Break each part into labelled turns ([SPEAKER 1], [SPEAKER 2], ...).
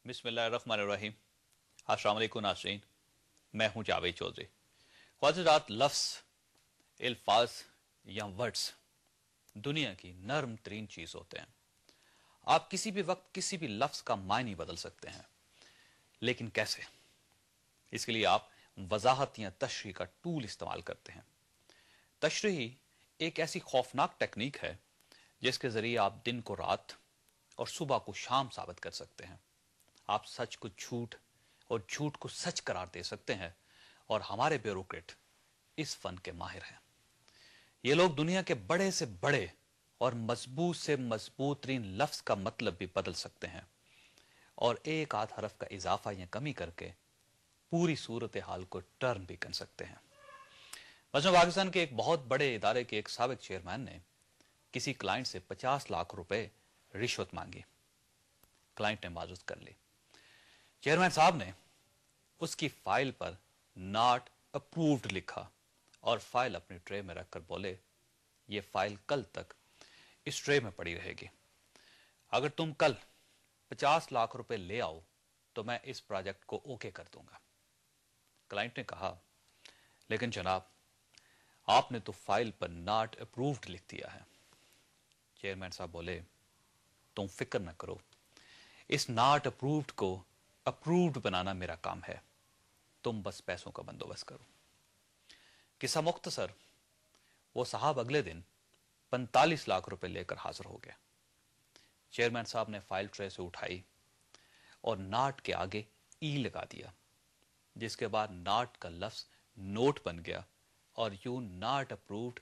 [SPEAKER 1] बिस्मिल्लाहिर्रहमानिर्रहीम। अस्सलाम वालेकुम नाज़रीन, मैं हूं जावेद चौधरी। ख्वाजरात, लफ्ज़, अल्फाज या वर्ड्स दुनिया की नर्म तरीन चीज़ होते हैं। आप किसी भी वक्त किसी भी लफ्ज़ का मायने बदल सकते हैं, लेकिन कैसे? इसके लिए आप वजाहत या तशरीह का टूल इस्तेमाल करते हैं। तशरीह एक ऐसी खौफनाक टेक्निक है जिसके ज़रिए आप दिन को रात और सुबह को शाम साबित कर सकते हैं। आप सच को झूठ और झूठ को सच करार दे सकते हैं, और हमारे ब्यूरोक्रेट इस फन के माहिर हैं। ये लोग दुनिया के बड़े से बड़े और मजबूत से मजबूत तरीन लफ्ज का मतलब भी बदल सकते हैं, और एक आध हरफ का इजाफा या कमी करके पूरी सूरत हाल को टर्न भी कर सकते हैं। मसलन पाकिस्तान के एक बहुत बड़े इदारे के एक साबिक चेयरमैन ने किसी क्लाइंट से 50 लाख रुपए रिश्वत मांगी। क्लाइंट ने माजूद कर ली। चेयरमैन साहब ने उसकी फाइल पर नॉट अप्रूव्ड लिखा और फाइल अपनी ट्रे में रखकर बोले, ये फाइल कल तक इस ट्रे में पड़ी रहेगी। अगर तुम कल 50 लाख रुपए ले आओ तो मैं इस प्रोजेक्ट को ओके कर दूंगा। क्लाइंट ने कहा, लेकिन जनाब, आपने तो फाइल पर नॉट अप्रूव्ड लिख दिया है। चेयरमैन साहब बोले, तुम फिक्र न करो, इस नॉट अप्रूव्ड को अप्रूव्ड बनाना मेरा काम है, तुम बस पैसों का बंदोबस्त करो। किस्सा मुख्तसर, वो साहब अगले दिन 45 लाख रुपए लेकर हाजिर हो गए। चेयरमैन साहब ने फाइल ट्रे से उठाई और नॉट के आगे ई लगा दिया, जिसके बाद नॉट का लफ्ज नोट बन गया और यूं नॉट अप्रूव्ड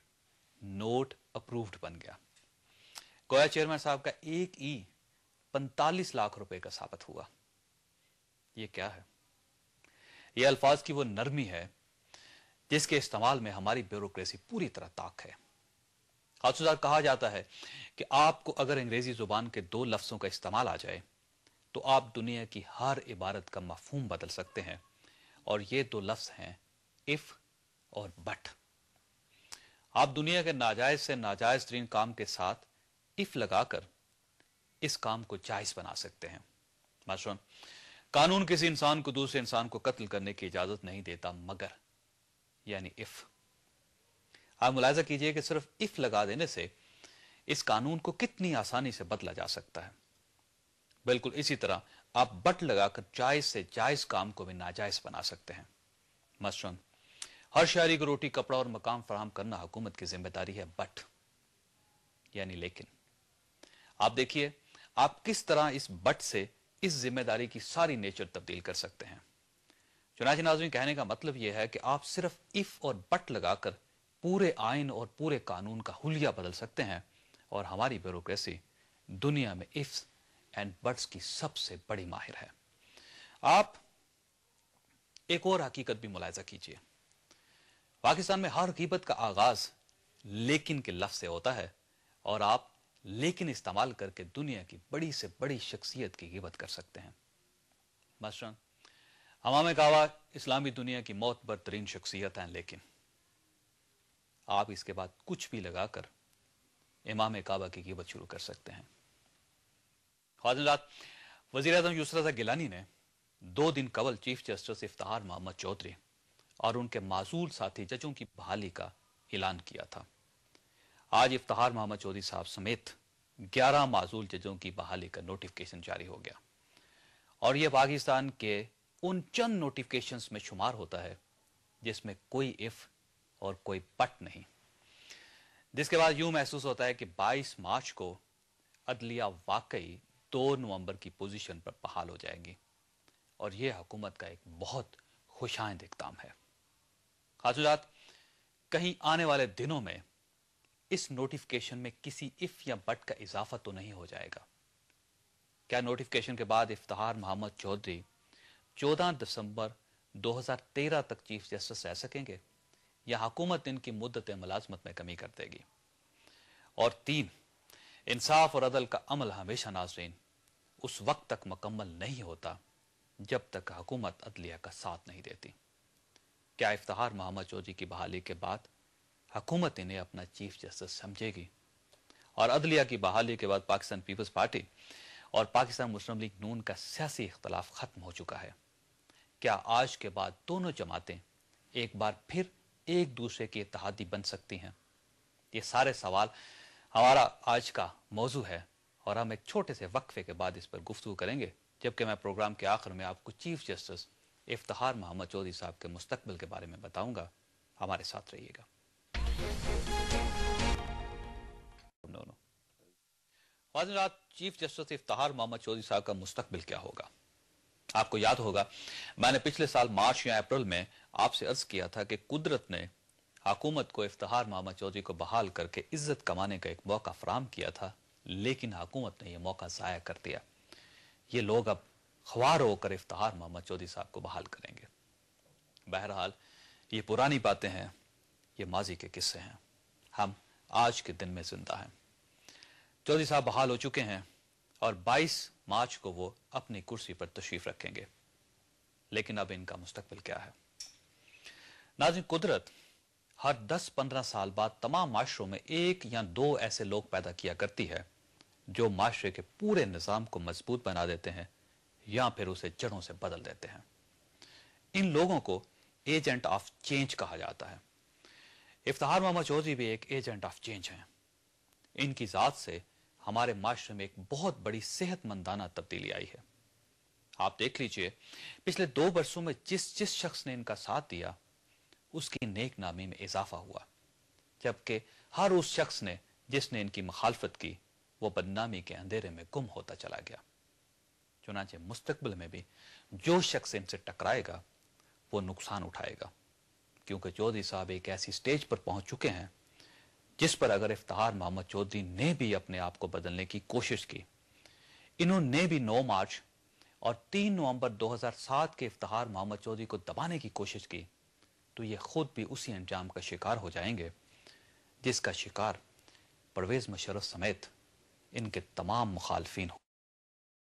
[SPEAKER 1] नोट अप्रूव्ड बन गया। गोया चेयरमैन साहब का एक ई 45 लाख रुपए का साबित हुआ। ये क्या है? ये अल्फाज की वो नरमी है जिसके इस्तेमाल में हमारी ब्यूरोक्रेसी पूरी तरह ताक है। खासतौर कहा जाता है कि आपको अगर अंग्रेजी जुबान के 2 लफ्जों का इस्तेमाल आ जाए तो आप दुनिया की हर इबारत का मफहूम बदल सकते हैं, और ये 2 लफ्ज हैं इफ और बट। आप दुनिया के नाजायज से नाजायज तरीन काम के साथ इफ लगाकर इस काम को जायज बना सकते हैं। मसलन, कानून किसी इंसान को दूसरे इंसान को कत्ल करने की इजाजत नहीं देता, मगर यानी इफ। आप मुलाहिजा कीजिए कि सिर्फ इफ लगा देने से इस कानून को कितनी आसानी से बदला जा सकता है। बिल्कुल इसी तरह आप बट लगाकर जायज से जायज काम को भी नाजायज बना सकते हैं। मसलन, हर शहरी को रोटी, कपड़ा और मकाम फराहम करना हुकूमत की जिम्मेदारी है, बट यानी लेकिन। आप देखिए आप किस तरह इस बट से इस जिम्मेदारी की सारी नेचर तब्दील कर सकते हैं। चुनांचे नाज़रीन, कहने का मतलब यह है कि आप सिर्फ इफ और बट लगाकर पूरे आइन और पूरे कानून का हुलिया बदल सकते हैं, और हमारी ब्यूरोक्रेसी दुनिया में इफ्स एंड बट्स की सबसे बड़ी माहिर है। आप एक और हकीकत भी मुलाहिजा कीजिए। पाकिस्तान में हर ग़ीबत का आगाज लेकिन के लफ्ज से होता है, और आप लेकिन इस्तेमाल करके दुनिया की बड़ी से बड़ी शख्सियत की ग़ीबत कर सकते हैं। मसलन, इमाम काबा इस्लामी दुनिया की मोतबर तरीन शख्सियत हैं, लेकिन आप इसके बाद कुछ भी लगाकर इमाम काबा की ग़ीबत शुरू कर सकते हैं। ख्वाजरात, वज़ीर आज़म यूसुफ रज़ा गिलानी ने 2 दिन कबल चीफ जस्टिस इफ्तिखार मोहम्मद चौधरी और उनके माजूल साथी जजों की बहाली का ऐलान किया था। आज इफ्तिखार मोहम्मद चौधरी साहब समेत 11 माजूल जजों की बहाली का नोटिफिकेशन जारी हो गया, और यह पाकिस्तान के उन चंद नोटिफिकेशंस में शुमार होता है जिसमें कोई इफ और कोई बट नहीं, जिसके बाद यूं महसूस होता है कि 22 मार्च को अदलिया वाकई 2 नवंबर की पोजीशन पर बहाल हो जाएगी, और यह हुकूमत का एक बहुत खुशाइंद इक़दाम है। खासुजात, कहीं आने वाले दिनों में इस नोटिफिकेशन में किसी इफ या बट का इजाफा तो नहीं हो जाएगा? क्या नोटिफिकेशन के बाद इफ्तिखार मोहम्मद चौधरी 14 दिसंबर 2013 तक चीफ जस्टिस रह सकेंगे, या हुकूमत इनकी मुद्दत मुलाजमत में कमी कर देगी? और 3, इंसाफ और अदल का अमल हमेशा नाज़रीन उस वक्त तक मुकम्मल नहीं होता जब तक हुकूमत अदलिया का साथ नहीं देती। क्या इफ्तिखार मोहम्मद चौधरी की बहाली के बाद हुकूमत इन्हें अपना चीफ जस्टिस समझेगी, और अदलिया की बहाली के बाद पाकिस्तान पीपल्स पार्टी اور پاکستان مسلم لیگ نون کا سیاسی اختلاف ختم ہو چکا ہے؟ کیا آج کے بعد دونوں جماعتیں ایک بار پھر ایک دوسرے کی اتحادی بن سکتی ہیں؟ یہ سارے سوال ہمارا آج کا موضوع ہے اور ہم ایک چھوٹے سے وقفے کے بعد اس پر گفتگو کریں گے، جبکہ میں پروگرام کے آخر میں آپ کو چیف جسٹس افتخار محمد چودھری صاحب کے مستقبل کے بارے میں بتاؤں گا۔ ہمارے ساتھ رہیے گا۔ حضرات، چیف جسٹس افتخار محمد چودھری صاحب کا مستقبل کیا ہوگا؟ آپ کو یاد ہوگا میں نے پچھلے سال مارچ یا اپریل میں آپ سے عرض کیا تھا کہ قدرت نے حکومت کو افتخار محمد چودھری کو بحال کر کے عزت کمانے کا ایک موقع فراہم کیا تھا، لیکن حکومت نے یہ موقع ضائع کر دیا۔ یہ لوگ اب خوار ہو کر افتخار محمد چودھری صاحب کو بحال کریں گے۔ بہرحال یہ پرانی باتیں ہیں، یہ ماضی کے قصے ہیں، ہم آج کے دن میں زندہ ہیں۔ چودھری صاحب بحال ہو چکے ہیں اور 22 مارچ کو وہ اپنی کرسی پر تشریف رکھیں گے، لیکن اب ان کا مستقبل کیا ہے؟ ناظرین، قدرت ہر 10-15 سال بعد تمام معاشروں میں ایک یا دو ایسے لوگ پیدا کیا کرتی ہے جو معاشرے کے پورے نظام کو مضبوط بنا دیتے ہیں یا پھر اسے جڑوں سے بدل دیتے ہیں۔ ان لوگوں کو ایجنٹ آف چینج کہا جاتا ہے۔ افتخار محمد چودھری بھی ایک ایجنٹ آف چینج ہیں۔ ان کی ذات سے ہمارے معاشرے میں ایک بہت بڑی صحت مندانہ تبدیلی آئی ہے۔ آپ دیکھ لیجئے پچھلے 2 برسوں میں جس شخص نے ان کا ساتھ دیا اس کی نیک نامی میں اضافہ ہوا، جبکہ ہر اس شخص نے جس نے ان کی مخالفت کی وہ بدنامی کے اندھیرے میں گم ہوتا چلا گیا۔ چنانچہ مستقبل میں بھی جو شخص ان سے ٹکرائے گا وہ نقصان اٹھائے گا، کیونکہ چودھری صاحب ایک ایسی سٹیج پر پہنچ چکے ہیں جس پر اگر افتخار محمد چودھری نے بھی اپنے آپ کو بدلنے کی کوشش کی، انہوں نے بھی 9 مارچ اور 3 نومبر 2007 کے افتخار محمد چودھری کو دبانے کی کوشش کی، تو یہ خود بھی اسی انجام کا شکار ہو جائیں گے جس کا شکار پرویز مشرف سمیت ان کے تمام مخالفین ہوں۔